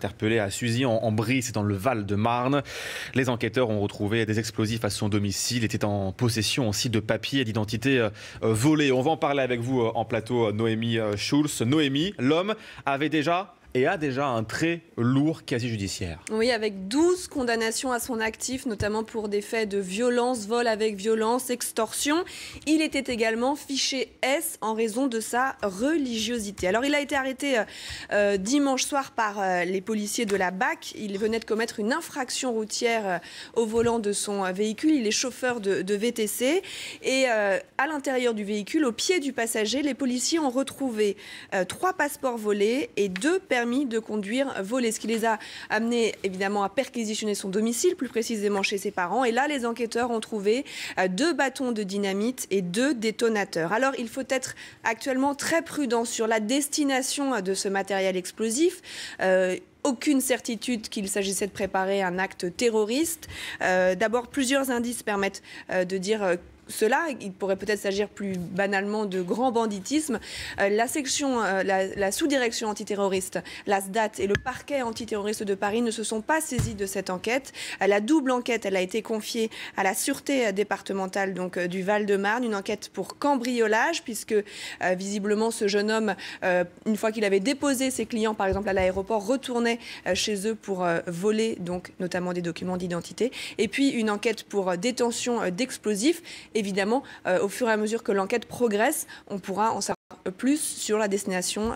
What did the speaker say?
interpellé à Suzy en Brie, c'est dans le Val-de-Marne. Les enquêteurs ont retrouvé des explosifs à son domicile. Il était en possession aussi de papiers d'identité volés. On va en parler avec vous en plateau, Noémie Schulz. Noémie, l'homme avait déjà a déjà un très lourd casier judiciaire. Oui, avec 12 condamnations à son actif, notamment pour des faits de violence, vol avec violence, extorsion. Il était également fiché S en raison de sa religiosité. Alors, il a été arrêté dimanche soir par les policiers de la BAC. Il venait de commettre une infraction routière au volant de son véhicule. Il est chauffeur de VTC. Et à l'intérieur du véhicule, au pied du passager, les policiers ont retrouvé 3 passeports volés et 2 permis de conduire volés, ce qui les a amenés évidemment à perquisitionner son domicile, plus précisément chez ses parents. Et là, les enquêteurs ont trouvé 2 bâtons de dynamite et 2 détonateurs. Alors, il faut être actuellement très prudent sur la destination de ce matériel explosif. Aucune certitude qu'il s'agissait de préparer un acte terroriste. D'abord, plusieurs indices permettent de dire cela. Il pourrait peut-être s'agir plus banalement de grand banditisme. La sous-direction antiterroriste, la SDAT et le parquet antiterroriste de Paris ne se sont pas saisis de cette enquête. La double enquête, elle a été confiée à la sûreté départementale du Val-de-Marne, une enquête pour cambriolage, puisque visiblement ce jeune homme, une fois qu'il avait déposé ses clients, par exemple à l'aéroport, retournait chez eux pour voler notamment des documents d'identité. Et puis une enquête pour détention d'explosifs. Évidemment, au fur et à mesure que l'enquête progresse, on pourra en savoir plus sur la destination